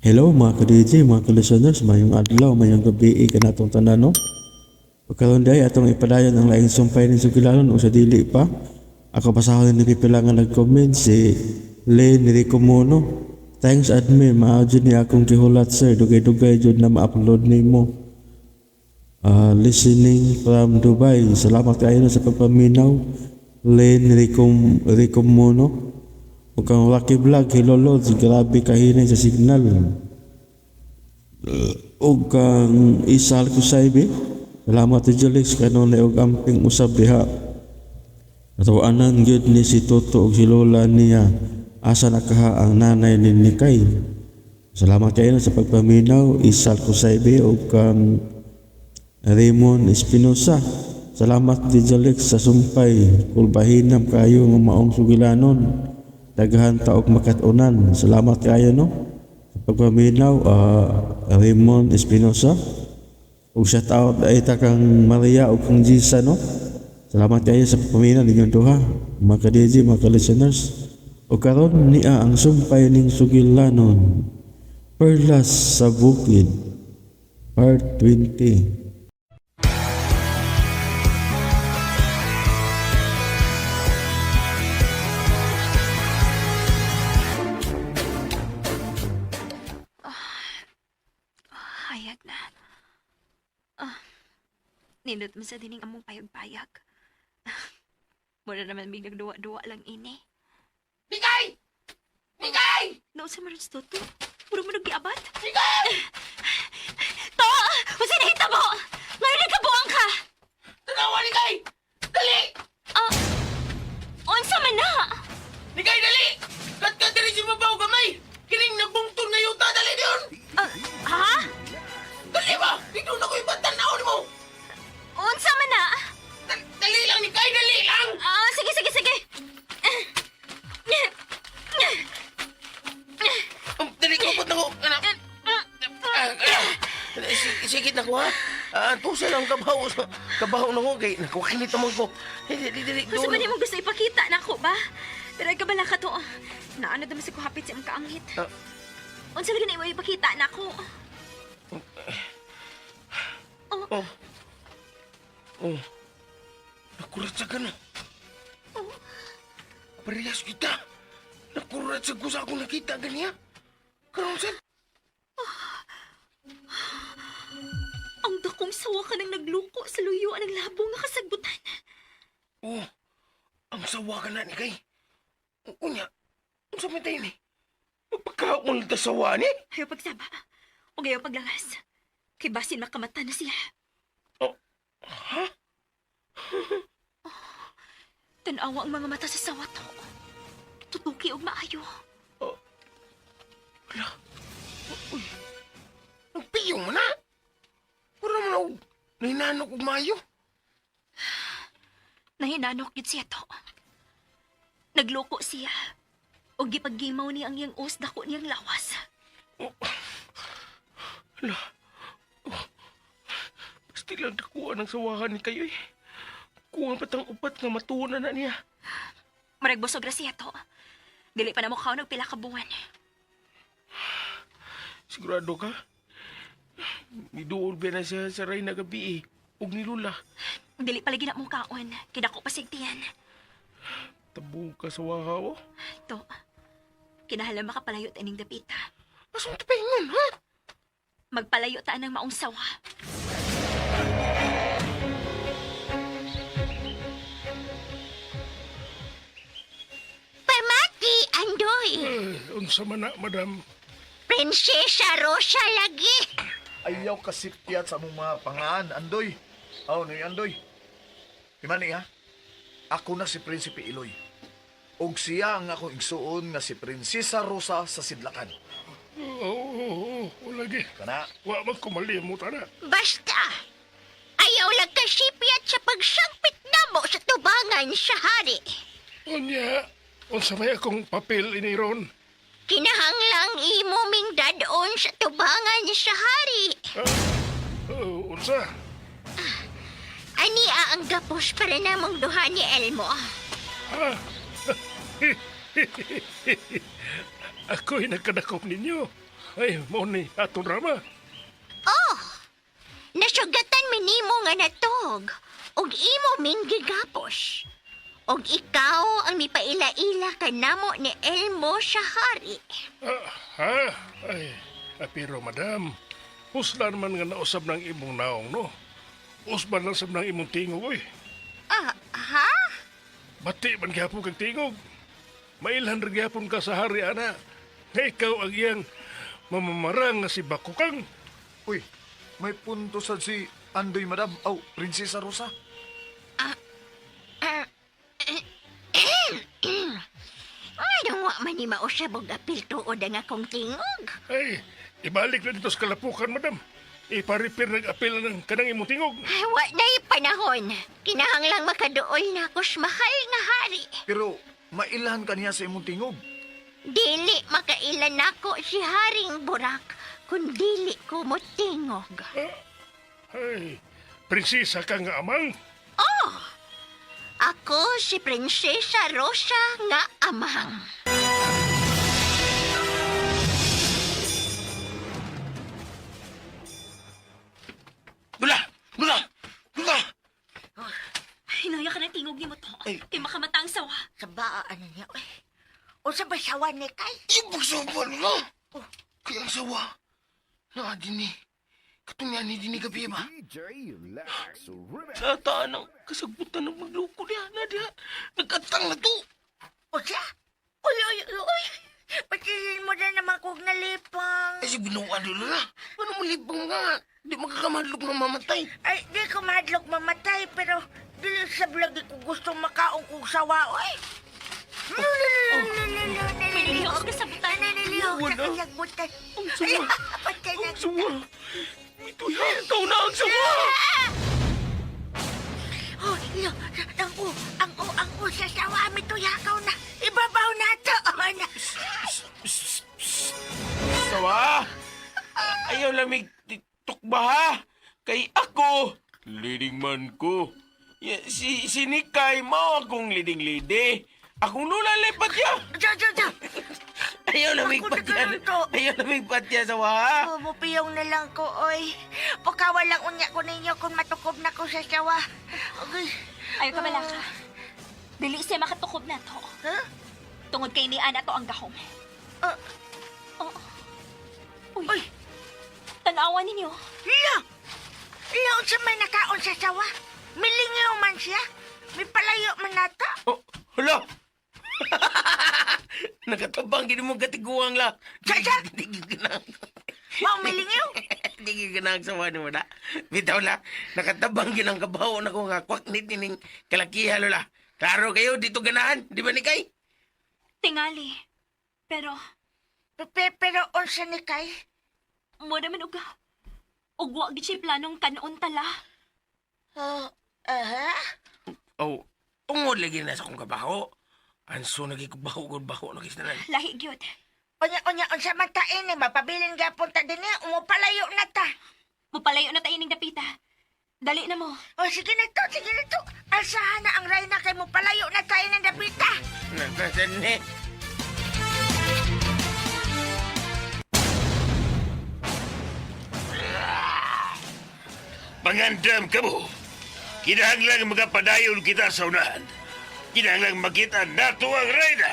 Hello mga ka-DJ, mga ka-listeners, mayong adlaw, mayong gabi, kanatong tanan, no? Pagkaroon day, atong ipadayon ang laing sumpay ni Sugilanon o sa dili pa. Ako pasahon ni pipilangan nag-comment si Len Ricomono. Thanks admin, maadyo ni akong kihulat sir, dugay-dugay jud na ma-upload nimo. Listening from Dubai. Salamat kayo sa pagpaminaw. Len Ricomono. Huwag kang Rocky Vlog, hello Lods, grabe kahinay sa signal. Huwag kang isal ko sa ibi. Salamat to Julix, kanon na huwag amping usab diha. Natawanan yun ni si Toto o si Lola niya. Asa na kaha ang nanay ni Nikay. Salamat kayo sa pagpaminaw, isal ko sa ibi. Huwag kang Raymond Espinosa. Salamat to Julix sa sumpay. Kulbahinam kayo ng maong Sugilanon. Daghan taog makatunan. Salamat kayo no sa pagpaminaw, Raymond Espinosa. Ug shout out ay kang Maria ug kang Gisa no. Salamat kayo sa pagpaminaw ninyong duha, mga ka-DJ, mga ka-listeners. Ug karon niya ang sumpay ning Sugilanon, Perlas sa Bukid, Part 20. Hayag na. Nindot mo sa dining among payag-payag. Mura naman biglang duwa-duwa lang ini. Bigay! Bigay! Nausa man sa toto. Mura mo nag-iabat. Bigay! To! Kasi nahita mo! Ngayon nagkabuang ka! Tanawa ni Kay! Dali! Unsa man na! Bigay, dali! Kat diri si mabaw gamay! Kining nagbungtong na yuta, dali diyon! Ha? Dali ba? Dito na ko ibang tanaw ni mo! Unsa man na! Dali lang ni Kay, dali lang! Sige, sige, sige! Dali ko, ba't na ko? Sigit na ko, ha? Tusa lang kabaho. Kabaho na ko, kay nakukinit naman ko. Dali, Unsa man mo gusto ipakita na ako ba? Pero ay kabala ka to. Naano naman sa kuhapit sa imong kaangit. Unsa lagi na iwa ipakita na ako? Nakurat sa gano. Parehas kita. Nakurat sa gusa akong nakita ganiya. Karon sa... Ang dakong sawa ka nang nagluko sa luyuan ng labong nga kasagbutan. Ang sawa ka na ni Kay. Unya, ang sa matay ni. Magpagkaon ta sawa ni. Ayaw pagsaba. Huwag ayaw paglangas. Kay basin makamata na siya. Ha? Tanawa ang mga mata sa sawa to. Tutuki og maayo. Hala. Uy. Nagpiyong mo na. Para mo na nahinanok og mayo. Nahinanok yun siya to. Nagloko siya. O gipaggimaw niya ang iyang us dako niyang lawas. Hala. Basta lang nakuha ng sawahan ni kayo eh. Kuha patang upat nga matuwa na niya. Maragbosog na siya to. Dili pa na mo kao nagpila ka buwan. Sigurado ka? Miduol ba na siya sa ray na gabi eh. Huwag ni Lula. Dili palagi na mong kaon. Kidako pasigtiyan. Tabong ka sa wahaw. To, kinahalang makapalayo ta ining dapita. Masang tapaingon, ha? Magpalayo ta ng maong sawa. Pamati, Andoy. Unsa man na, madam? Prinsesa Rosa lagi. Ayaw kasipyat sa among mga pangaan, Andoy. Ni Andoy. Imani ha? Ako na si Prinsipe Iloy. Og siya ang akong igsuon nga si Prinsesa Rosa sa Sidlakan. Oo, lagi. Kana, Wa magkumalimutan na. Basta, ayaw lang kasipyat sa pagsangpit namo sa tubangan sa hari. Unya, unsa may akong papel iniron? Kinahanglang imuming dadon sa tubangan sa hari. Unsa? Ania ang gapos para namong duha ni Elmo. Ako'y nagkadakop ninyo. Ay, mo ni atong Rama. Oh, nasugatan mi nimo nga natog. Og imo ming gigapos. Og ikaw ang mipaila-ila kanamo ni Elmo sa hari. Ha? Ay, pero madam, huslan man nga nausab ng imong naong, no? Usban lang sab ng imong tingog, oy. Ha? Bati man gyapon kag tingog. Mailhan ra gyapon ka sa hari, ana. Nga ikaw ang iyang mamamarang nga si Bakukang. Uy, may punto sa si Andoy, madam. Aw, Prinsesa Rosa. Ano wa man ni mausab og apil tuod ang akong tingog? Ay, ibalik na dito sa kalapukan, madam. Iparipir nag-apil ng kanang imong tingog. Ay, wa na'y panahon. Kinahanglang makaduol na ako sa mahal nga hari. Pero mailhan ka niya sa imong tingog. Dili makailan ako si Haring Burak kung dili ko mo tingog. Ay, prinsesa ka nga amang. Oh! Ako si Prinsesa Rosa nga amang. Dula! Dula! Dula! Hinaya ka ng tingog ni mo to. Ay. Kay makamata ang sawa. Sa baan niya, uy. O sa basawan ni Kay? Ibang sawa, Dula! Oh, kaya ang sawa. Din eh. Katunyan ni Dini gabi ba? Nataan ang kasagutan ng magloko niya, Nadia. Nagkatang na to. O siya? Uy, uy, uy. Patilin mo na naman kong nalipang. Ay, si binuwa nila na. Ano mo libang nga? Di makakamadlog na mamatay. Ay, di ko madlok mamatay, pero dili sa vlog ko gusto makaong kong sawa, uy. Pinilihok ka sa butan. Nalilihok Wala. sa kasagbutan. Ang sawa. Patay na. Ang sawa. Ito yan. Ikaw na ang sawa. Oh, lo, ang sa sawa, mituyakaw na. Ibabaw na to. Sawa. Ayaw lamig tukba ha. Kay ako. Leading man ko. Si Nikay mo akong leading-lady. Akong lulalipat ya. Jo. Ayaw lamig Ako na patya. ganun to. Ayaw lamig patya, sawa. Oh, mupiyong na lang ko, oy. Pukawa lang unya ko ninyo kung matukob na ko sa sawa. Okay. Ayaw ka bala ka. Dili siya makatukob na to. Ha? Tungod kay ni Ana to ang gahom. Uh, Oo. Uy, Uy. tanawan ninyo. Lo! Lo, sa may nakaon sa sawa. Milingaw man siya. May palayo man nata. Oh, hala. Nakatabang gini mo katiguang la. Sa? Digi ganang. Wow, milingaw. Digi ganang sawa ni mo na. Bitaw la. Nakatabang ginang kabaho na ko nga kwak ni tining kalakiha lola. Klaro kayo dito ganahan. Di ba ni Kay? Tingali. Pero, Pero unsa ni Kay? mo naman uga. Ugwa gid siya planong kanon tala. Oh, ungod lagi na sa kong kabaho. Anso nagikubaho kong baho nagisnanan. Lahi gyud. Unya, unsa man ta ini, mapabilin gapon ta din niya, umupalayo na ta. Mupalayo na tayo ning dapita. Dali na mo. O, sige na to. Asahan na ang Reyna kay mupalayo na tayo ng dapita. Nagkasan ni. Pangandam ka mo. Kinahanglang magapadayon kita sa unahan. Kinahanglang makita nato ang Reyna.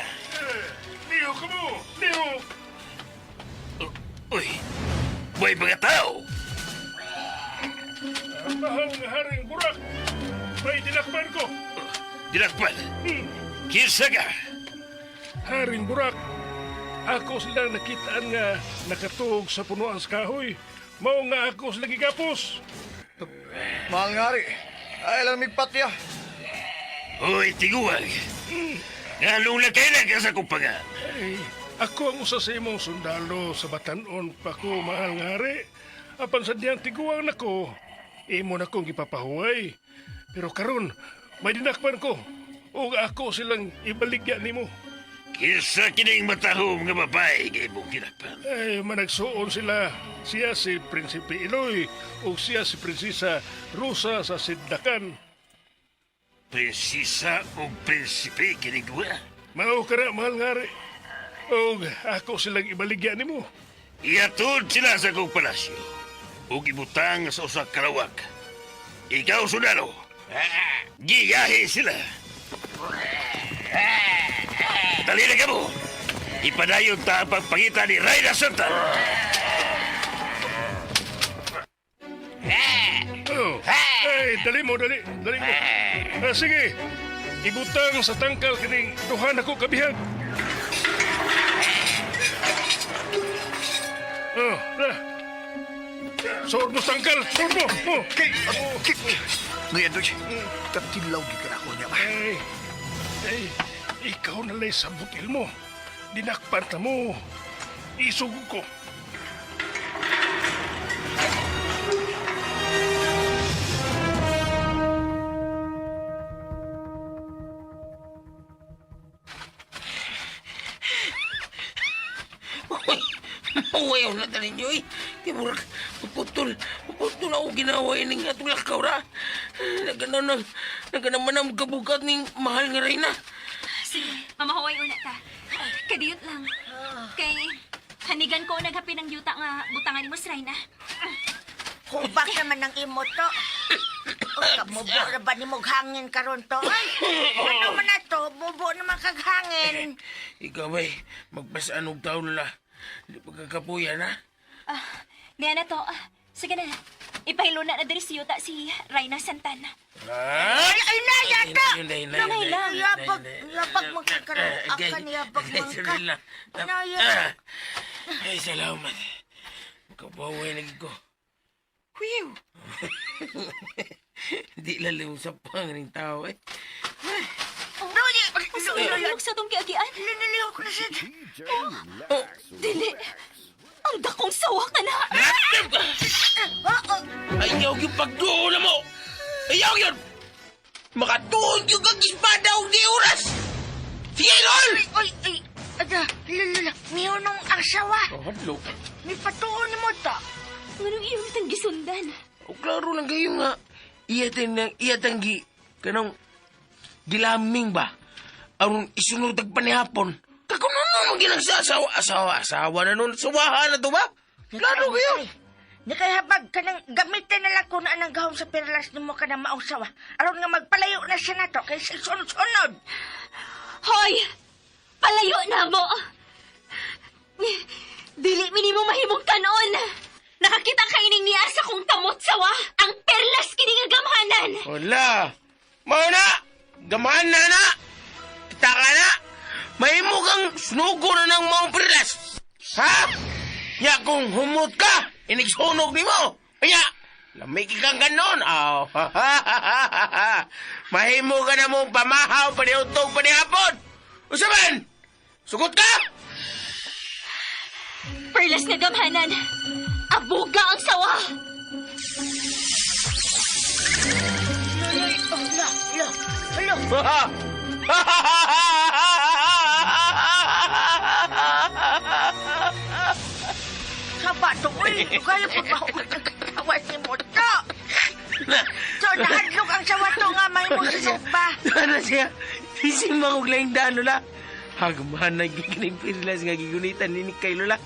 Niyo ka mo! Niyo! Uy, buhay mga tao. Ang mahal nga Haring Burak. May dinakpan ko. Dinakpan. Kinsa ka? Haring Burak. Ako silang nakitaan nga nakatuog sa punuan sa kahoy. Mao nga ako sila gigapos. Mahal nga rin. Ay, lang migpatya. Uy, tiguwag. Ngalong lakailan ka sa kumpangan. Ay, ako ang usa sa imong sundalo sa Batanon pa ko, mahal nga hari. Apan sa diyang tiguang na ko, imo na kong ipapahuway. Pero karon, may dinakpan ko. O ako silang ibaligya nimo. Kinsa kining matahom nga babae kay mong kinakpan. Ay, managsuon sila. Siya si Prinsipe Iloy o siya si Prinsesa Rosa sa Sidlakan. Prinsesa o prinsipe kining duwa. Mao ka na, mahal nga hari. O ako silang ibaligya nimo. Iatod sila sa kong palasyo. Ug ibutang sa usak kalawag. Ikaw, sundalo. Giyahe sila. Dali na ka mo. Ipadayon ta ang pagpangita ni Rayna Santan. Oh. Ay, dali mo. Sige, ibutang sa tangkal kining duhan ako kabihag. Oh, na. Sood mo tangkal, sood mo. Oh. Noy, Andoy. Katilaw di ka na ako niya ba? Ay, ikaw na lay sa butil mo. Dinakpan na mo. Isugod ko. Uy, na tanin nyo eh. Timurag, puputol ako ginawa ining atong lakaw ra. Naganaman ang kabukat ning mahal nga Reyna. Sige, mamahuway una ta. Kadiyot lang. Kay, hanigan ko naghapi ng yuta nga butangan ni Mus Reyna. Hubak naman ng imo to. O, kamubo na ba ni mong hangin karon to? Ay, ano man na to? Mubo naman kaghangin. Ikaw ba'y magpasaan og taon nila. Hindi pagkakapuyan, ha? Niya na to. Sige na. Ipahilo na diri si yuta si Reyna Santan. Ay, nayata! Langay lang. Yabag mo ka karon. Akan yabag mo ka. Nayata. Ay, salamat. Kapaway lagi ko. Whew! Di lalim sa pangaring tao, eh. Ulog sa tong kiagian. Linaliw ko na siya. Dili. Ang dakong sawa ka na. Ayaw yung pagduo na mo! Ayaw yun! Makatuon yung kagispada o di oras! Sige, Lol! Ay, lala, miyunong ang sawa. Oh, hadlo. May patuon ni mo ta. Nganong iyong itang gisundan. O klaro lang kayo nga. Iyatanggi. Kanong gilaming ba? Aron isunod panihapon. Kakuno mo asawa na nun. Sawahan na to ba? Klaro kayo. Ni kay habag ka nang gamitin na lang ko na anang gahom sa perlas ni mo ka na maong sawa. Aron nga magpalayo na siya na to kay sunod-sunod. Hoy! Palayo na mo! Dili minimo mahimong kanon! Nakakita ka ining niya sa kong kamot sawa! Ang perlas kini nga gamhanan! Wala. Mauna! Gamahan na! Kita ka na! Mahimo kang sunugo na ng mga perlas! Ha? Ya kung humot ka, inigsunog ni mo! Kaya, lamig kang ganon! Oh, mahimo ka na mong pamahaw, paniutog, panihapon! Usaman! Sugot ka! Perlas nga gamhanan! Abuga ang sawa! Saba to, uy! Kaya po ba magkakawas ni mo to? So, nahadlok ang sawa to nga may mo susok ba? Ano siya? Ising mga uglayang daan, Lola. Hagman na giginig perlas nga gigunitan ni kay Lola.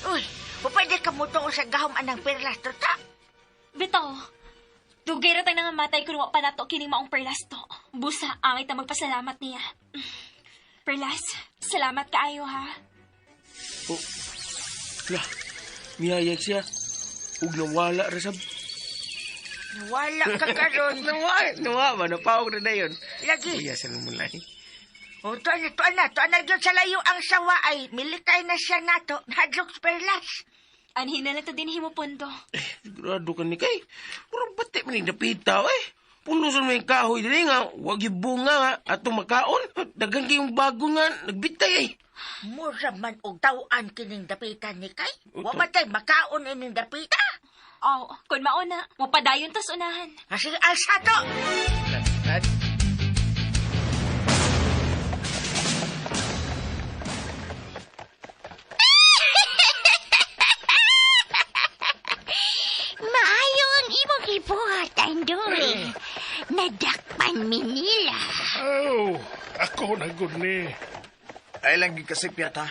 Uy, pwede ka mo to sa gahom anang perlas to ta? Bito, dugay ra tayo nga matay kung wa pa nato kining maong perlas to. Busa, angit na magpasalamat niya. Perlas, salamat kaayo ha. Oh, la, miyayag siya. Ug nawala rasab. Wala ka karon. Nawa ba? Napawag na yun. Lagi. Kuya, sa lumulay. O, to na yun sa layo ang sawa ay militay na siya nato. Nahadlok sa perlas. Anhin na lang to din himupundo. Sigurado ka ni kay. Puro bati man yung napitaw eh. Pulusan mo yung kahoy din nga. Huwag yung bunga nga. Atong makaon. Dagang kayong bago nga. Nagbitay eh. Mura man og tawaan kining dapitan ni kay. Wa matay makaon ining dapita. Oh, kung mauna, mapadayon tas unahan. Sige, alsa to. Maayo ang imong ibuhat, Andoy. Nadakpan mi nila. Oh, ako na good ni. Ay lang gikasip yata.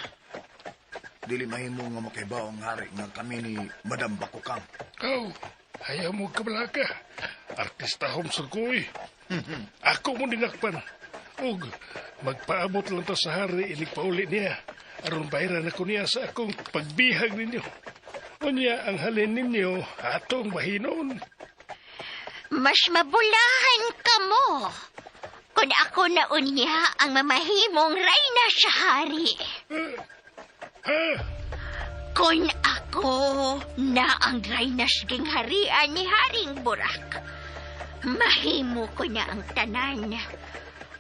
dili mahimo nga makibaw ang hari nga kami ni Madam Bakukang. Oh, ayaw mo kabalaka. Artista hom sa kuy. Ako mo dinakpan. Og, magpaabot lang ta sa hari inig pauli niya. Aron bayaran ako niya sa akong pagbihag ninyo. Unya ang halin ninyo atong mahinon. Mas mabulahan ka mo. Kung ako na unya ang mamahimong reyna sa hari. Ha? Kung ako na ang reyna sa gingharian ni Haring Burak. Mahimo ko na ang tanan.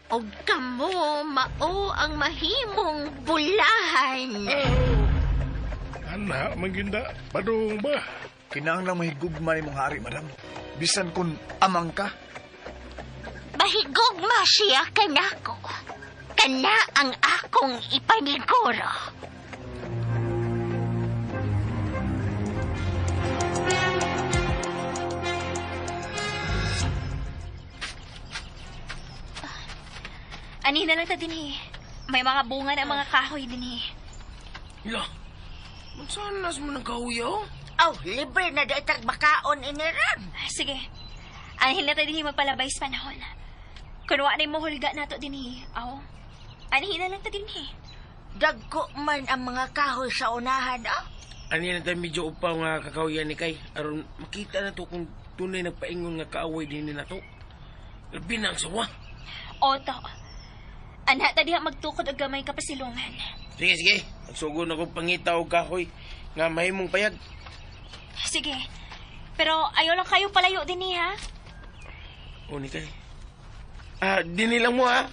O kamo mao ang mahimong bulahan. Anak, maginda, padung ba? Kinahanglang mahigugma ni mong hari, Madam. Bisan kun amang ka. Mahigugma siya kanako. Kana ang akong ipaniguro. Ani na lang ta dinhi. May mga bunga na mga kahoy dinhi. Ila, mansanas mo ng kahuyaw? Oh, libre na daitag makaon iniran. Sige. Anhin na ta dinhi magpalabay sa panahon. Kuno na mo hulga nato dinhi. Aw. Anhin na lang ta dinhi. Dagko man ang mga kahoy sa unahan, oh. Ani na tayo medyo upaw nga kakahuyan ni Kay. Aron makita na to kung tunay nagpaingon nga kaaway din na to. Labi na ang sawa. Oto. Anak ta diha magtukod og gamay ka pasilungan. Sige, sige. Magsugon ako pangita o kahoy nga mahimong payag. Sige. Pero ayaw lang kayo palayo dinhi ha. O ni Kay. Dinilang mo ha.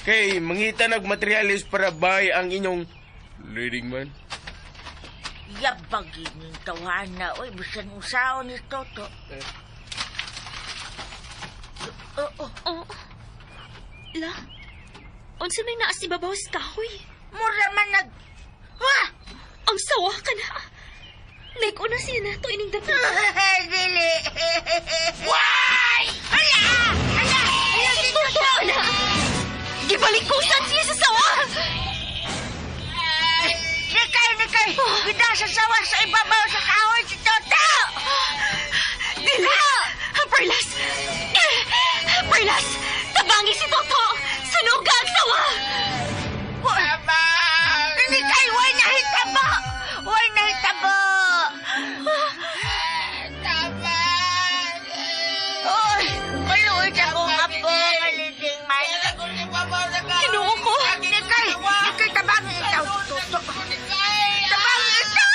Kay mangita nagmaterialis para bay ang inyong leading man. Yabagin yung tawana. Uy, bisan usaw ni Toto. Oh. La. Unsa may naas ibabaw sa kahoy? Mura man nag... Wah! Ang sawa ka na. Like una siya na to ining dapit. Dili. Why? Hala! Hala! Hala! Totoo na. Gibalikusan siya sa sawa. Nikay! Gida sa sawa sa ibabaw sa kahoy si Toto! Dili. Perlas. Perlas. Tabangi si Toto. Sunuga ang sawa. Tama! Nikay, huwag nahitabo! Huwag nahitabo! Tama! Uy! Maluod ako apo, maliding man. Kinuha ko. Nikay, tabangi itaw. Tabangi itaw!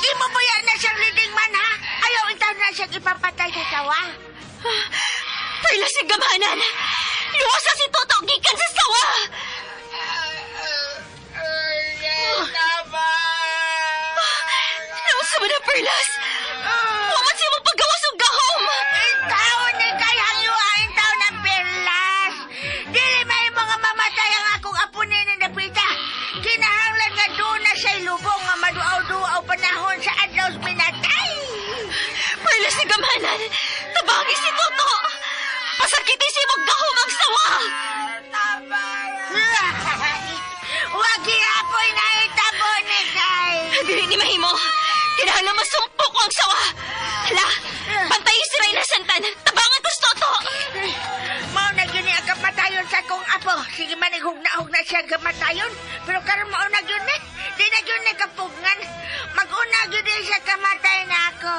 Imo mo yan na siyang leading man, ha? Ayaw itaw na siyang ipapatay sa sawa. Perlas si gamanan. Luwasa si Toto gikan sa sawa. Tama! Luwasa mo na, Perlas. Waman siya magpagawas ng gahom. Itaw, Nikay, hangluhain taw ng perlas. Dili may mga mamatay ang akong apunin na napita. Kinahanglan nga doon na siya'y lubong nga maduaw-duaw panahon sa adlaw sa pinatay. Perlas si gamanan. Tabangi si Toto. Pasakiti siya maggahom ang sawa. Huwag hirapoy na itabo, Nikay. Dili ni mahimo. Kinahanglan masumpok ko ang sawa. Hala, pantayin si Reyna Santan. Tabangan ko si Toto. Mao na gini ang kamatayon sa kong apo. Sige man, hugna siya kamatayon. Pero karon mao na yun eh. Di na yun eh kapugngan. Mag-una yun siya kamatay na ako.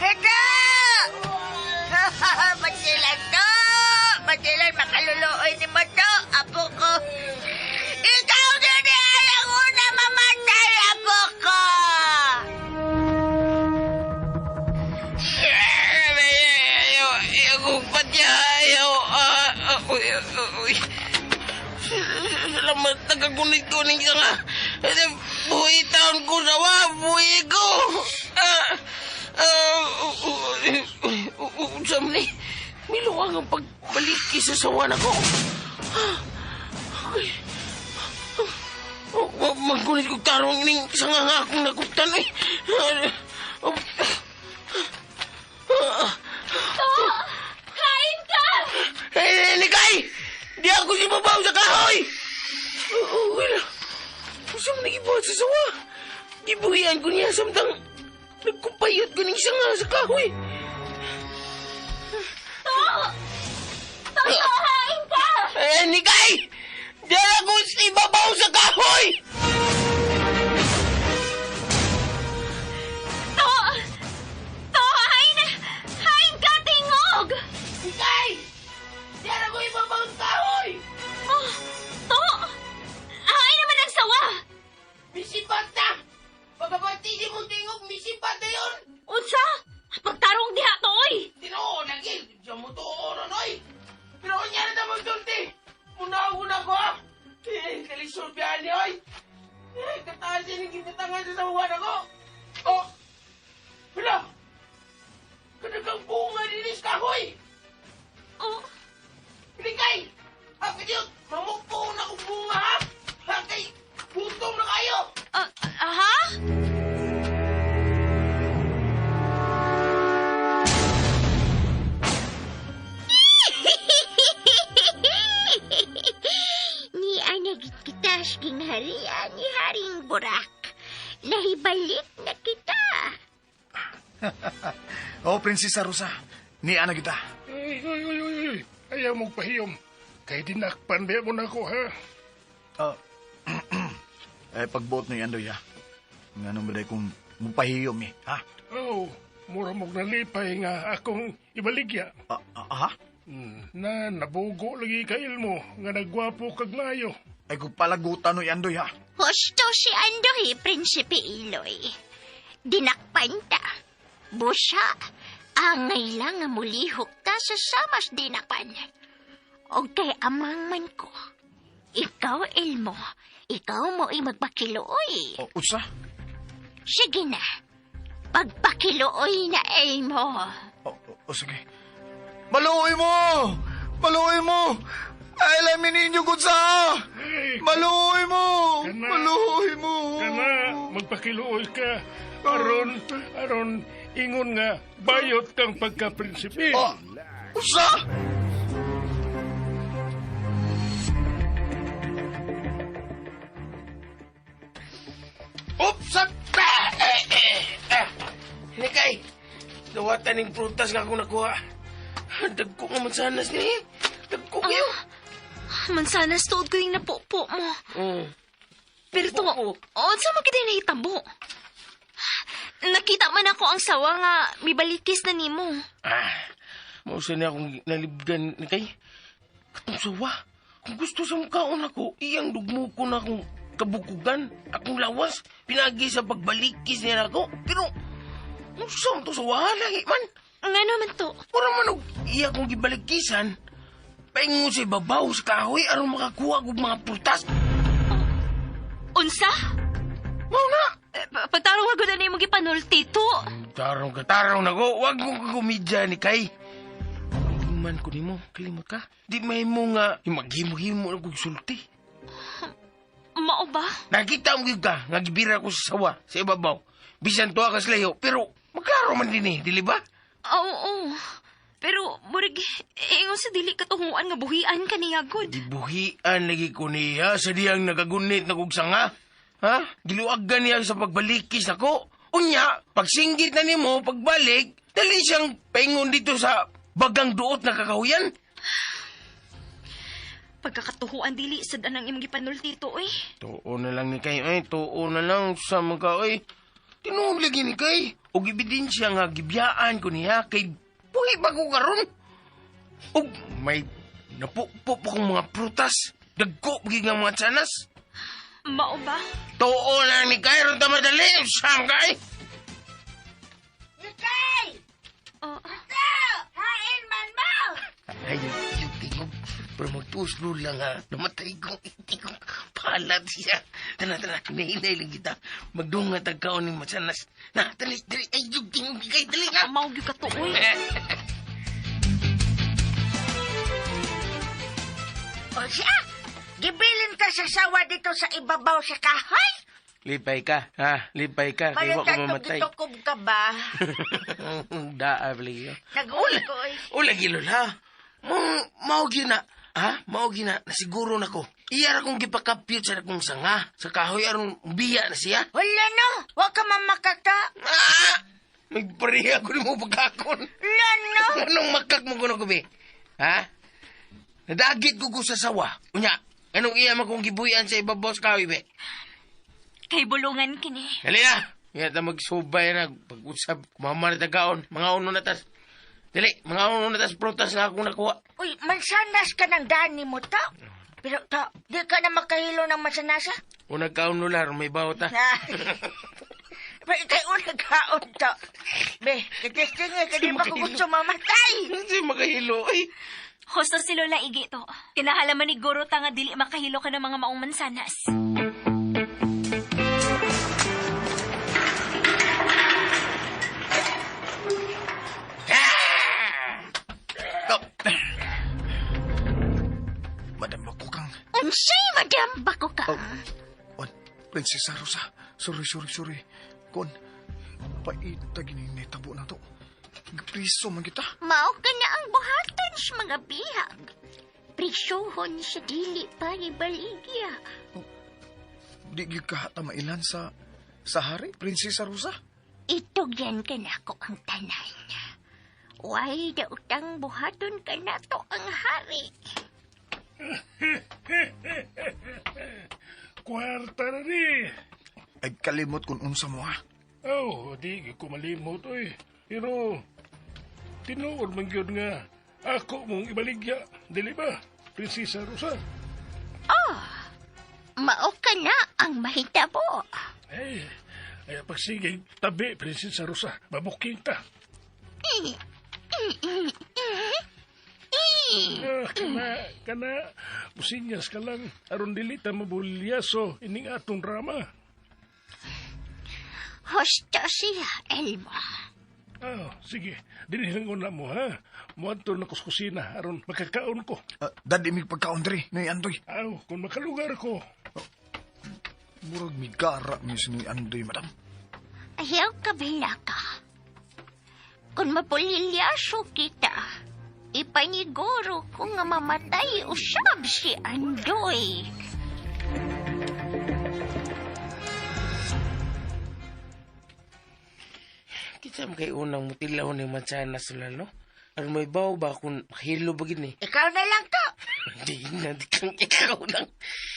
Ito! Batilan, makaluluoy ni mo to, apo ko. Ikaw din ang una mamatay, apo ko! Ayaw kong patya. Ayaw. Salamat, nagkagunit-gunin ka nga. Buhay taon ko nawa, buhay ko. Usam ni, miluwang ang pagbalik sa sawan ako. Maggunit ko tarong ining isang nga akong naguktan eh. Kain ka! Nikay! Di ako si babaw sa kahoy! Gibuhat sa sawa. Gibuhian ko niya samtang nagkupayot ko ng sanga sa kahoy. Hain ka! Nikay! Diyan ako sa ibabaw sa kahoy! Hain ka, tingog! Nikay! Diyan ako ibabaw sa kahoy! Hain naman ang sawa! Misipat na! Pagkabati di mong tingog, misipat na yun! Unsa? Pagtarong diha to, oy! Tinoo, nagil! Diyan mo to oron, oy! Pero niya na naman sulti! Una-una ko, ha! Kalisod biyan niya, oy! Kataas yan yung gipatangan sa sawan ako! Oh! Hala! Kadagang bunga dinis kahoy! Oh, Likay! Hapit yun! Mamukpo na kong bunga, ha! Hakay! Gutom na kayo! ha? Ni anagit kita gingharian ni Haring Burak. Nahibalik na kita. Oh, Prinsesa Rosa. Ni ana kita. Uy. Ayaw mong pahiyom. Kay dinakpan ba mo na ko, ha? Pagbuot ni Andoy, ha? Nga nung baday kong mupahiyom, ha? Oh, mura mong nalipay nga akong ibaligya. Ha? Na nabugo lagi ka ilmo nga nagwapo kag mayo. Ay kung palagutan ni Andoy, ha? Husto si Andoy, Prinsipe Iloy. Dinakpan ta. Busa, angay lang nga mulihok ta sa samas dinakpan. O kay amang man ko. Ikaw, Elmo. Ikaw mo magpakilooy. Usa? Sige na. Pagpakilooy na, Elmo. Sige. Maluoy mo! Maluoy mo! Ay, lamin ninyo kung sa! Maluoy mo! Kana. Maluoy mo! Kana, magpakiluoy ka. Aron, ingon nga, bayot kang pagka-prinsipe. Usa? Oops! Nikay! Dawatan ng prutas nga ako nakuha. Dagko nga mansanas ni. Dagko kayo. Mansanas tuod ko yung napupo mo. Pero to, sa magkita na hitabo. Nakita man ako ang sawa nga mibalikis na nimo. Mausa na akong nalibgan, Nikay. Katong sawa. Kung gusto sa mukhaon ako, iyang dugmo ko na akong kabukugan. Akong lawas. Pinagi sa pagbalikis niya ako. Pero, saan to sawa? Lagi man. Nga naman to. Parang manog iya kong gibalikisan. Paingon sa ibabaw sa kahoy aron makakuha kong mga prutas. Unsa? Mao na! Pagtarong wag na nimo gipanulti to. Tarong na ko. Huwag mong kagumidya ni Kay. Man ko ni mo, kalimot ka. Di may mo nga maghimo-himo na kong sulti. Mao ba? Nakita mo ka, nga gibira ko sa sawa, sa ibabaw. Bisan to akas layo, pero magklaro man din dili ba? Oo. Pero, murig, ingon sa dili katunguan nga buhian ka niya, God. Dibuhian lagi ko niya sa diyang nagagunit na kong sanga. Ha? Giluagan niya sa pagbalikis ako. Unya, pagsinggit na nimo, pagbalik, dali siyang paingon dito sa bagang duot na kakahuyan. Pagkakatuhuan dili sa danang imong gipanulti to, eh. Tuo na lang ni Kay, ay, tuo na lang sa mga ay. Tinuog lagi ni Kay. O ebidensya nga gibiyaan ko niya kay buhi ba ko karon? O may napupo pa kong mga prutas. Dagko pagi nga mga tsanas. Mao ba? Tuo na ni Kay, ron tamadali. Saan Kay? Nikay! Hain man mo! Ay, yung tingog. Pero magtuslo lang ha. Namatay kong itikong palat siya. Tana, hinahinay lang kita. Magdungat ang kaon ng matsanas. Na, dali. Ay, yung tingog bigay, dali nga. Mao gyud ka to, oy. O siya, gibilin ka sa sawa dito sa ibabaw sa kahoy? Lipay ka, ha? Lipay ka. Kaya ko mamatay. Gitukob ka ba? Daa, bali yun. Nag-uwi ko eh. Ula, gilol, ha? Mao gina. Ha? Mao gina. Nasiguro na ko. Iya akong gipakapyot sa akong sanga. Sa kahoy aron biya na siya. Wala no, wa ka mamakata. Ah! May pariha ko ni mo pagkakon. Wala no. Anong makak mo kuno kubi? Ha? Nadagit ko sa sawa. Unya, anong iya makong gibuyan sa ibabaw sa kahoy, be? Kay bulungan kini. Dali na! Nga ta magsubay na pag-usap. Mama na tagaon. Mga uno na tas. Dali, mga uno na tas prutas nga akong nakuha. Uy, mansanas ka ng dani mo ta. Pero ta, di ka na makahilo ng mansanasa? Unag kaon nular, may bawta. Pero ikay unang kaon ta. Be, kitesting ka di ba ko gusto mamatay? Hindi makahilo, ay. Husto si Lola Igi to. Kinahalaman ni Guro ta nga dili makahilo ka ng mga maong mansanas. Madam ako kang... Unsay madam bako ka? Oh, Prinsesa Rosa. Sorry. Kon, paita gini tabo na to. Priso man kita. Mao ka na ang buhaton sa mga bihag. Prisohon sa dili paribaligya. Di gyud ka hata mailan sa hari, Prinsesa Rosa. Itugyan ka na ko ang tanan. Way da utang buhaton ka na to ang hari. Kwarta na ni. Ay kalimot kung unsa mo ha. Oh, di ko malimot oy. Pero tinuod man gyud nga ako mong ibaligya, dili ba? Prinsesa Rosa. Mao ka na ang mahitabo. Ay pagsigig tabi, Prinsesa Rosa. Mabuking ta. Kana, musinyas ka lang. Aron dilita mabulyaso ining atong drama. Hosto siya, Elmo. Sige. Dinihangon na mo, ha? Muadto na ko sa kusina. Aron makakaon ko. Dadi mig pagkaon diri, ni Andoy. Kung makalugar ko. Murag migara mi ni Andoy, madam. Ayaw kabila ka. Kung mapulilyaso kita, ipaniguro ko nga mamatay usab si Andoy. Kita mo kay unang mutilaw ni mansanas lalo. Aron may baw ba kung hilo ba gini? Ikaw na lang to. Di na, di kang ikaw lang.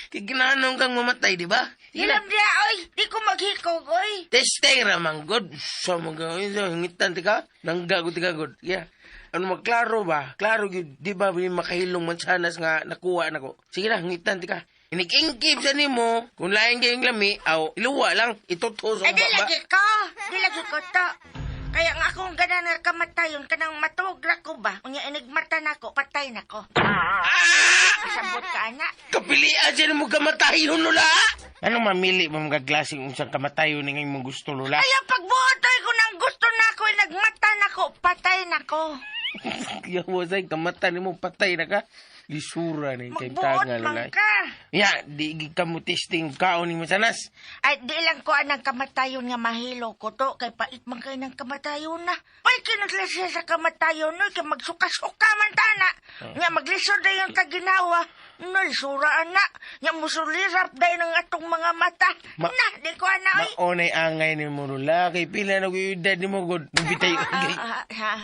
Kiginanong kang mamatay, di ba? Hilam niya, oy. Di ko maghikog, oy. Testay ramang god. So mga hingitan ti ka? Nanggago ti ka god. Yeah. Ano magklaro ba? Klaro gyud, di ba may makahilong mansanas nga nakuha nako. Sige na, hingitan ti ka. Inikingkip sa nimo, kung lain kayong lami, iluwa lang, itutos ang Di baba. lagi ko to. Kaya nga akong ganan nga kamatayon, kanang matugra ko ba? Unya inigmata na ko, patay na ko. Sabot ka, anak. Kapilian siya mo kamatayon, Lula! Anong mamili mo mga glasing unsang kamatayon ni ngayon mong gusto, Lula? Kaya pagbuotoy ko nang gusto na ko, nagmata na ko, patay na ko. Kaya mo sa'y kamata ni mo, patay na ka. Lisura ni kay Magbuot tanga, man Lula. ka. Ya, di ka mo testing kaon ni Masanas. Ay, di lang ko anang kamatayon nga mahilo ko to, kay pait man kayo ng kamatayon na. Ay, kinaglasya sa kamatayon no, kay magsuka-suka man tana. Nga maglisod na yung kaginawa. No, suraan na. Nga musulirap dahil ng atong mga mata. Na, di ko na, oy. Maonay angay ni mo, Lula. Kay pila na kuyudad ni mo, God. Nubitay,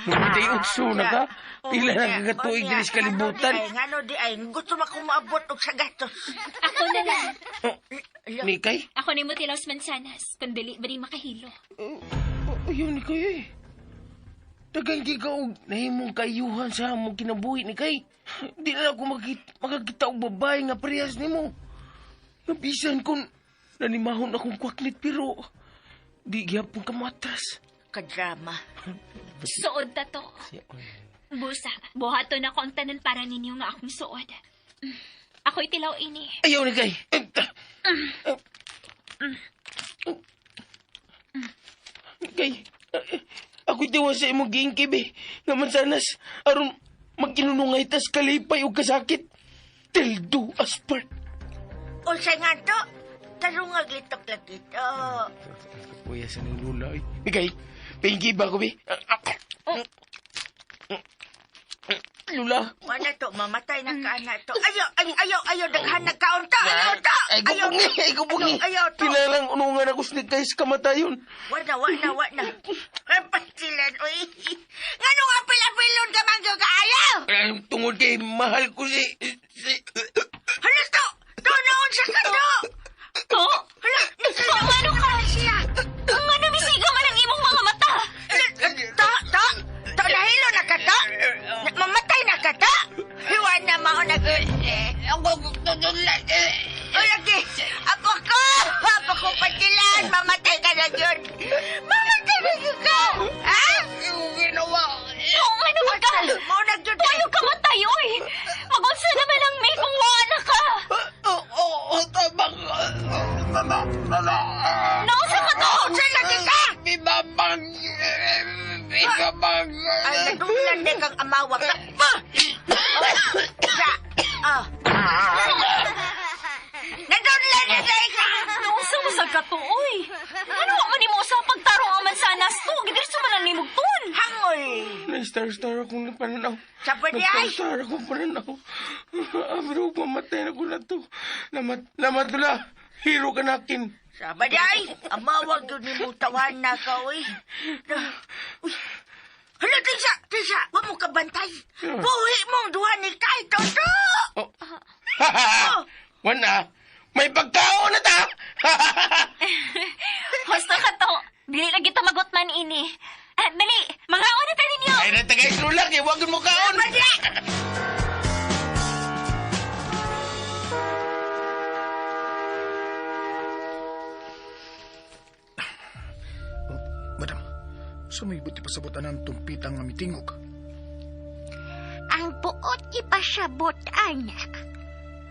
nubitay utso na ka. Pila na kagatuig din sa kalibutan. Ngano di ay, gusto mo akong maabot og sa gatos. Ako na lang. Nikay? Ako ni Mutilaw sa mansanas. Kung dili ba rin makahilo. Ayaw ni Kay eh. Dagang di ka og nahimong kayuhan sa among kinabuhi ni Kay. Di na ako makakita og babae nga parehas ni mo. Nabisan kung nanimahon akong kwaknit pero di gyapon ka matras. Kadrama. Suod ta to. Busa, buhaton ako ang tanan para ninyo nga akong suod. Ako'y tilaw ini. Ayaw ni Kay. Kay, ako'y tiwa sa imong giingkib eh. Nga mansanas, aron magkinunungay tas kalipay o kasakit. Tildo aspart. Unsay nga to? Tarungag litok lagi to. Kuya sa ng lula eh. Kay, pingi ba ko be? Lula. Wala to, mamatay na ka na to. Ayaw, daghan na kaon to. Ayaw to. Ay, kupungi. Ayaw to. Kinalang unungan ako sini guys kamatayon. Wala. Kapat sila, uy. Nga nga pilapilon ka man ka ayaw. Ay, tungod kay mahal ko si... Hala to, noon sa kato. To? Hala, Ano ka? siya. Ang ano misiga man ang imong mga mata? To, nahilo na ka to? Mamatay na ka to? Hiwa na mao na O lagi, ako patilan, mamatay ka na yun. Mamatay na yun ka. Ha? Oo, ano ba ka? Mao na yun. Tayo ka matay, oy! Magunsa naman ang may kung wala ka! Nausa ka to! Saan lagi ka? Ibabang! Ay, nadulan din kang amawa ka. Nadulan din ka. Nausa mo sa ka to, oy! Ano ang man mo sa pagtarong aman sa anas to? Gidirso man ang nimugton! Hangol. Na-star akong pananaw. Sa padyay. Nagpastar akong pananaw. Pero mamatay na ko na to. Lamat Lula. Hero ka nakin. Sa padyay. Amawag yun ni mo tawan na ka, uy. Uy. Hala, Tisa, huwag mo kabantay. Buhi mong duha ni Kay, Toto. Wana, may pagkaon na ta. Basta ka to! Dili na kita magot man ini. Dali! Mga na ta ninyo! Ay, natagay Lula. Kaya huwag mo kaon. Madam, sumibot ti pasabutan ng tumpitang nga mitingog. Ang buot ipasabot, anak.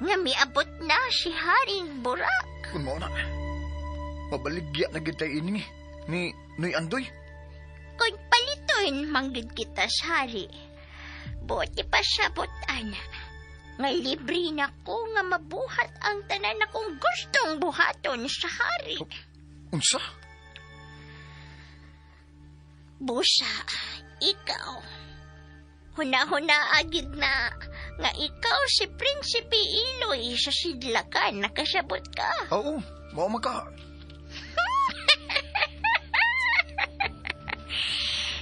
Nga miabot na si Haring Burak. Kung mo na, mabaligya na kita ini ni Noy Andoy. Kung palitoin manggid kita sa hari. Buot ipasabot, anak. Nga libre na ko nga mabuhat ang tanan akong gustong buhaton sa hari. Unsa? Busa, ikaw. Huna-huna agid na nga ikaw si Prinsipe Iloy sa sidlakan nakasabot ka. Oo, mao maka.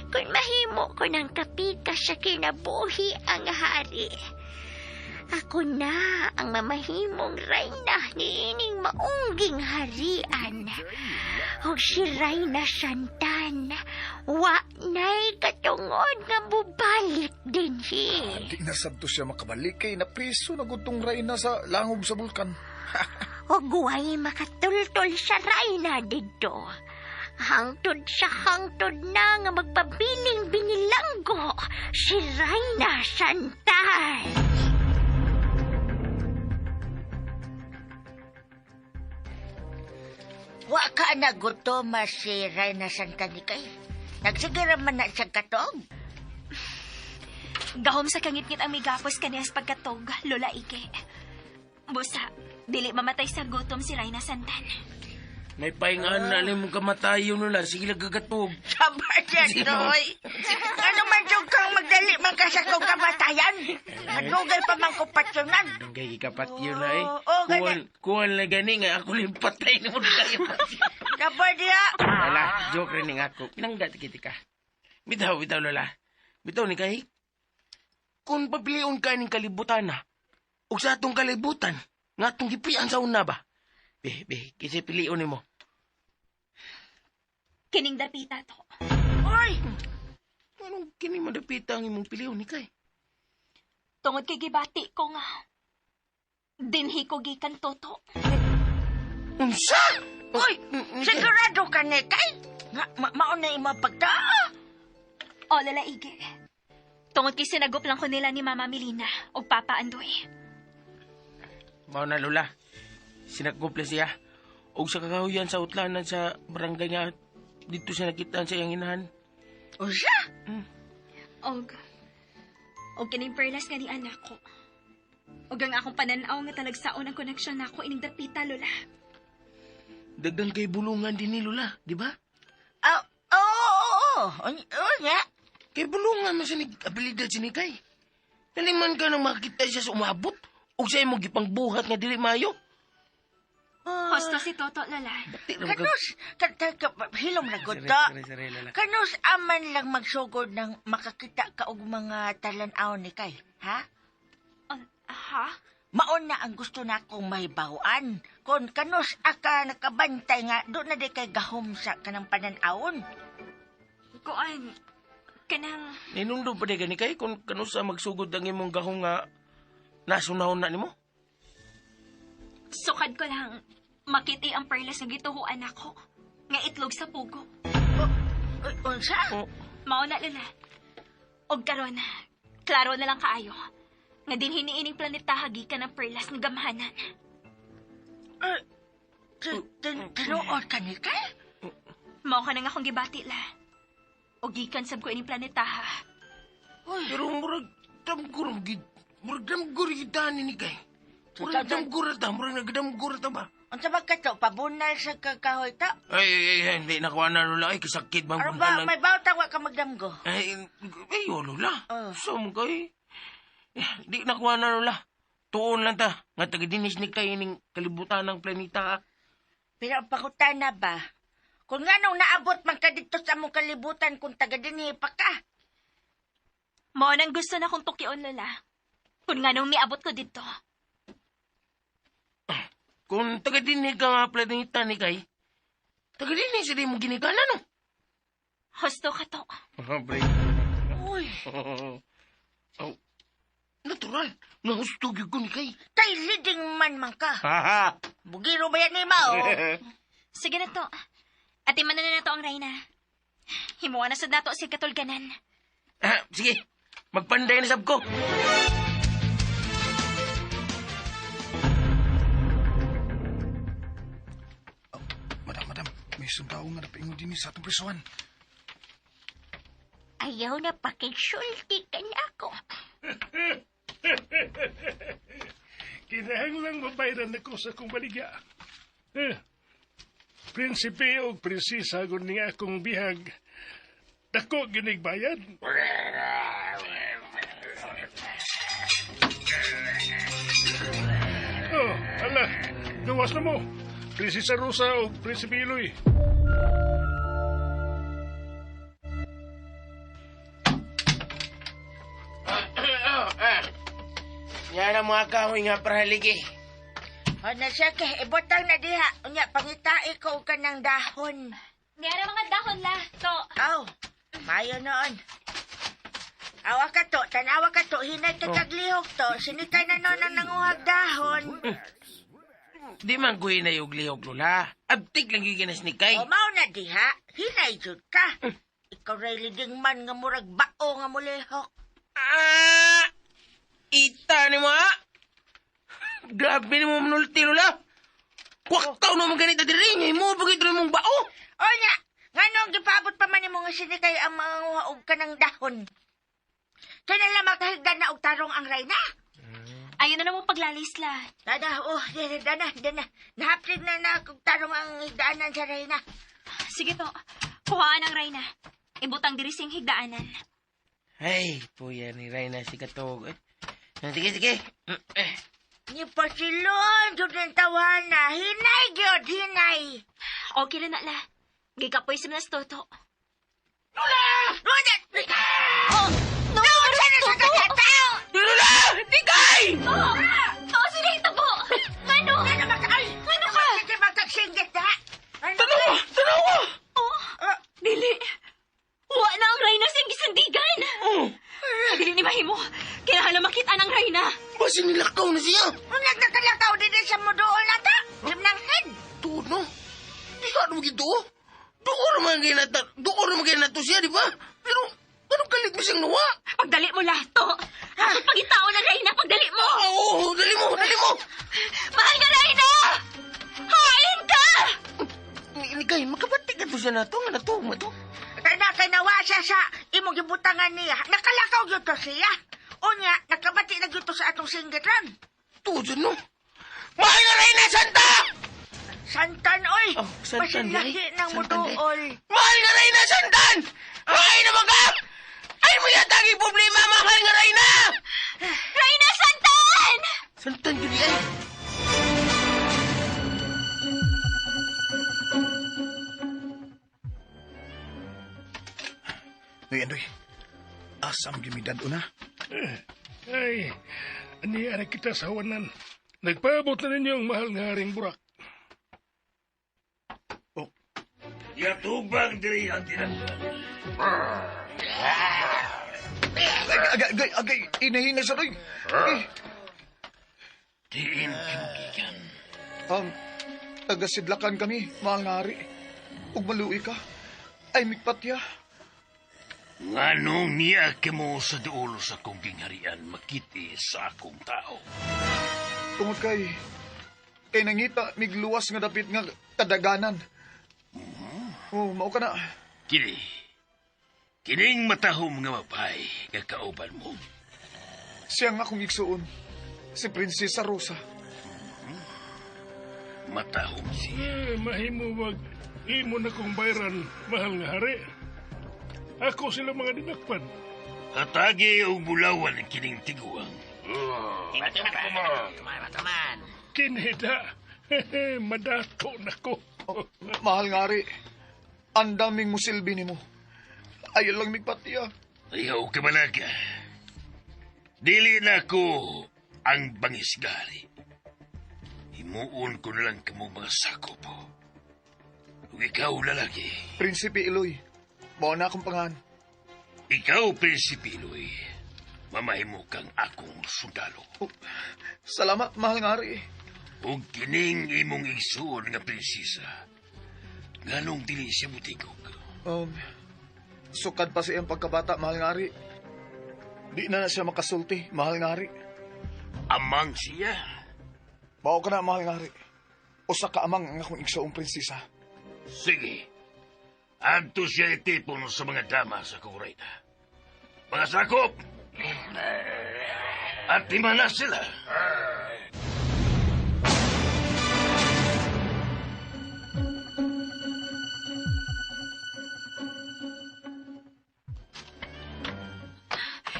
Kung mahimo ko ng kapika sa kinabuhi ang hari, ako na ang mamahimong reyna ni ining maungging harian. O si Reyna Santan, wa na'y katungod nga bubalik din hi. Di na sabto siya makabalik kay napriso na gutong reyna sa langob sa bulkan. O guway makatultol sa Reyna dito. Hangtod sa hangtod na nga magpabiling binilanggo si Reyna Santan. Wa ka na gutom si Reyna Santan ni kay. Nagsigira man na siyang katog. Gahom sa kangit-ngit ang migapos kaniyas pagkatog, Lola Ike. Busa, dili mamatay sa gutom si Reyna Santan. May pahingaan na alam mo kamatayon Lula. Sige lang gagatog. Sabar yan, Toy. Ano man yung kang magdali man ka sa kong kamatayan? Manugay pa man ko patsunan. Kaya ikapat yun na eh. Oo, ganun. Kuwan na gani nga ako lang patay na mo kayo. Sabar niya. Wala, joke rin nga ako. Pinanggat kiti ka. Bitaw Lola. Bitaw ni kay. Kung papiliun ka ng kalibutan na, o sa atong kalibutan, nga atong gipian sa una ba? Kasi piliun ni mo. Kining dapita to. Oy! Anong kini madapita ang imong piliun ni kay? Tungod kay gibati ko nga. Dinhi ko gikan toto. Unsa? Oy! Sigurado ka ni kay? Mauna yung mapagtaa. O, Lola Ige. Tungod kay sinagop lang ko nila ni Mama Melina o Papa Andoy. Mao na Lola. Sinagkumpla siya. O sa kakahuyan sa utlanan sa barangay niya, dito siya nakitaan sa iyang inahan. O siya? Og kining perlas nga ni anak ko. Og ang akong pananaw nga talagsaon ang koneksyon nako ining dapita, Lola. Dagdag kay bulungan din ni Lola, di ba? Oo nga. Kay bulungan masinig abilidad sinikay. Naliman ka nang makita siya sa umabot. O sa imong gipangbuhat nga dili mayo. Hosto si Toto, Lola. Kanus, hilom na gud ta. Kanus aman lang magsugod ng makakita ka og mga talanaw ni kay, ha? Ha? Maon na ang gusto na akong mahibawan. Kung kanus aka nakabantay nga, doon na di kay gahom sa kanang pananawon. Kuan, kanang... Ninungdo pa di gani kay kung kano sa magsugod ang imong gahong nga nasunahon na nimo. Sukad ko lang, makiti ang perlas nga gituhuan ako. Nga itlog sa pugo. Unsa? Oh, Mao na, Lola. Og karon, klaro na lang kaayo. Nga din hiniining planeta hagikan ng perlas ng gamhanan. Tinuod ka ni kay? Mao ka nang akong gibati, la. Og gikan sab ko ining planeta, ha. pero murag damgur kita ni kay. Murag damgur ta, murag nagdamgur ta ba? Unsa ba kato? Pabunal sa kakahoy ta? Ay, hindi nakuha na lula. Ay, kasakit bang Ano ba? May bawta wa ka magdamgo? Ay, lula. Oh. So, mo kay. Di nakuha na lula. Tuon lang ta. Nga taga-dinis ni kay ning kalibutan ng planeta. Pero ang pakutana ba? Kung nga nung naabot man ka dito sa among kalibutan kung taga dinhi pa ka. Mao nang gusto na kong tukyon, Lola. Kung nga nung niabot ko dito. Kung taga-dinis ka nga planeta ni kay, taga-dinis sila mo ginigala, no? Hosto ka to. Pre. Uy, Oh, natural. Nahustog ko ni kay. tay leading man ka. Haha. Bugiro ba yan ni Mao? Sige na to. Atiman na na to ang Reyna. Himuha na sad nato si katulganan. Sige. Magpanday na sab ko. Madam, may sundao nga napaingon din sa atong prisuhan. Ayaw na pakisulti ka na ako. Kinahanglang mabayran ako sa akong baligya. Prinsipe o prinsesa gud ni akong bihag. Dako ginig bayad. Oh, ala, gawas na mo. Prinsesa Rosa o Prinsipe Iloy. Yan ang mga kahoy nga paraligi. O na siya kay ibutang na diha. Unya, pangitai ko ka ng dahon. Ngara mga dahon la. To. Aw, mayo noon. Awa ka to, tanawa ka to, hinay ka kaglihok to, sinikay na noon ang nanguhag dahon. Di man kuhin na yung lihok, Lola. Abtik lang giginas ni kay. O mao na diha, hinay jud ka. Ikaw ray liding man nga murag bao nga mulihok. Ita ni mo, ha? Grabe ni mo manulti, Lola. Kwaktaw na mong ganito diri niya. Mo, bagay mong bao. O nya, nga nung gipabot pa man mo nga sinikay ang mga huhaog ka ng dahon. Kaya na makahigdan na og tarong ang Reyna. Ayun na namang paglalis la. Dada, dana. Nahaplig na kung tarong ang higdaanan sa Reyna. Sige to. Kuhaan ang Reyna. Ibutang diri sing higdaanan. Ay, puya ni Reyna si Katog. Sige. Ni Pasilon, jud ang tawana. Hinay, gyud, hinay. Okay na la. Gikapoy sa nas Toto. Lola! Oh! No! Sa kakatao! Lola! Di kay! Oh! Oh, sige, ito po! Ano? Ano ka? Sige, magkagsinggit ha? Tanawa! Oh! Dili. Wa na ang Reyna siyang gisandigan. Dili ni mahimo. Kinahanglan makita ng Reyna. Basi nilakaw na siya. Nagkakalakaw din sa mudool na ta. Limnang head. Tuod, no? Di ka naman gito. Doon naman kayo nato siya, di ba? Pero, anong kalit mo siyang nawa? Pagdali mo lato. Ako pagitao ng Reyna, pagdali mo. Oo, dali mo! Mahal ka, Reyna! Hain ka! Ni kay, makabatik ka to siya nato, nga nato, mato. Nakanawa siya sa imong gibutangan niya. Nakalakaw yun to siya. Unya, nakabati na yun to sa atong singgitan. Tuod yun, no? Mahal na rin na, Santa! Santan, oy! Oh, Santan, Pasilahi dali. ng Santan, mudool. Mahal na rin na, Santan! Ay, naman ka! Ay, Dugay mo yata ang problema, mahal nga Reyna! Reyna, santan! Santan yun ay. Noy, Andoy. Asam gimidad una. Ay, ani kita sa hawanan. Nagpaabot na ninyo ang mahal nga haring burak. Yatubang diri ang tinatawag. Agay, inahina sa Noy. Agay. Diin kinukikan. Tagasidlakan kami, mahal nga hari. Ug maluwi ka. Ay, mikpatya. Nganong niya mo sa duulo sa kong gingharian makiti sa akong tao. Tungod kay nangita, migluwas nga dapit nga kadaganan. Oh, mao ka na. Kining matahom nga mapay nga kauban mo. Siya nga akong igsuon. Si Prinsesa Rosa. Matahom siya. Mahimo wag imo na kong bayran, mahal nga hari. Ako sila mga dinakpan. Hatagi o bulawan ang kining tiguang. Kinida. Madato na ko. Oh, mahal nga hari. Ang daming musilbi ni mo. Ayaw lang migpatya. Ayaw ka malaga. Dili na ko ang bangisgari. Himuon ko na lang kamo mga sakop. Kung ikaw lalaki, Prinsipe Iloy. Mao na akong pangan. ikaw Prinsipiloy, mamahimo kang akong sundalo. Oh, salamat, mahal nga hari. Ug kining imong igsuon nga prinsesa, nganong dili siya butigog. Sukad pa siyang pagkabata, mahal nga hari. Di na siya makasulti, mahal nga hari. Amang siya. Mao ka na, mahal nga hari. Usa ka amang ang akong igsuong prinsesa. Sige. Adto siya itipon sa mga dama sa Kurayna. Mga sakop! At lima na sila.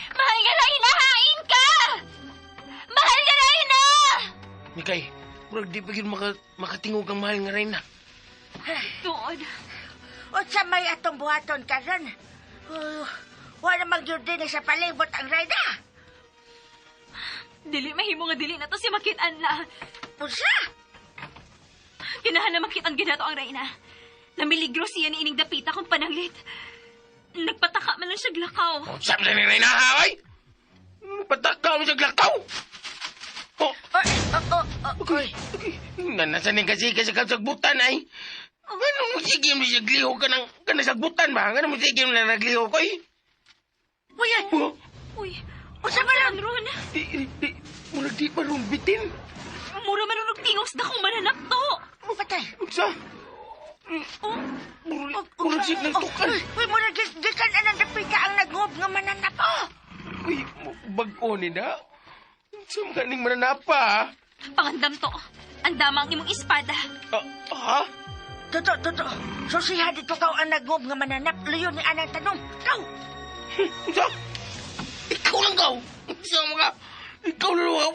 Mahal nga Reyna, hain ka! Mahal nga Reyna! Mikay, murag di pa yun makatingog ang mahal nga Reyna. Tuod. O sa may atong buhaton karon. Wala magyud din sa palibot ang Reyna. Dili mahimo nga dili na to si makitaan la. Pusa! Ganahan na makitaan ginato ang Reyna. Namiligro siya ni ining dapita kung pananglit. Nagpataka man lang siya glakaw. Sabi na ni Reyna, haway! Patakaw mo sa glakaw! Oh, Oy. nanasan yung kasi sa kasagbutan ay. Ganun mo sige mo siya gliho ka ng kanasagbutan ba? Ganun mo sige mo na nagliho ko eh. Uy, Uy, usa ba lang? Ron? Murag di pa rin bitin. Mura manunog tingos na kung mananap to. Patay. Sa? Murag siya ng tukal. Uy, mura gikan anang dapita ang nagob nga mananap. Uy, bag-o ni na. Sa mga ning mananapa. Pangandam to. Ang dama ang imong espada. Ha? Toto. Susiha dito kaw ang nagob nga mananap. Luyo ni anang tanong. Kaw! Sa? Ikaw lang kaw. Sa mga, ikaw lang kaw.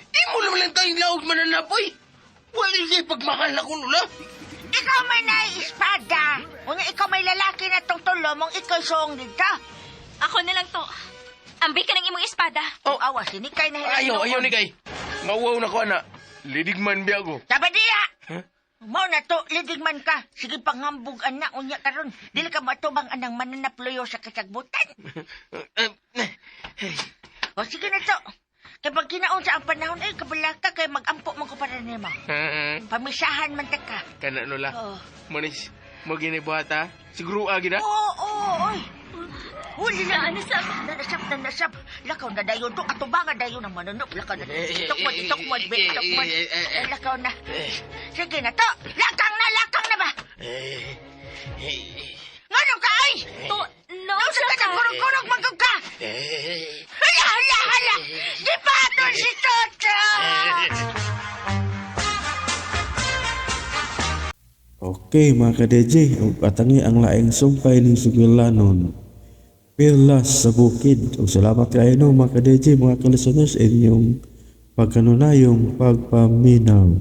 Di mo naman lang tayong laog mananapoy. Wala siya pagmahal na kunula. Ikaw may nai-espada. Una ikaw may lalaki na tong tulo mong ikaw soong dito. Ako na lang to. Ambay ka ng imong espada. Awa, sinikay na Ayaw ni kay. Mauwaw na ko, ana. Lidigman biya ko. Tabadiya! Mao na to, lidigman ka. Sige pangambog anak, unya karon. Dili ka matubang anang mananapluyo sa kasagbutan. O sige na to. Kaya pag kinaon sa ang panahon, ay kabalaka kay mag-ampo mo ko para nima. Pamisahan man ta ka. Kana no la. Oh. Manis, mo ginibuhat ha? Siguro agi na? Oy. Huli na, nanasap. Lakaw na dayon to, atubanga dayon ang manunok. Lakaw na, itokmod. Lakaw na. Sige na to, lakang na ba? Nganong ka ay? To, no, Nausa ka ng kurog-kurog magog ka. Hala. Di pa ito si Toto. Okay mga ka-DJ, atangi ang laing sumpay ng sugilanon. Perlas sa Bukid. O salamat kayo no mga ka-DJ, mga ka-listeners, inyong pagkanunayong pagpaminaw.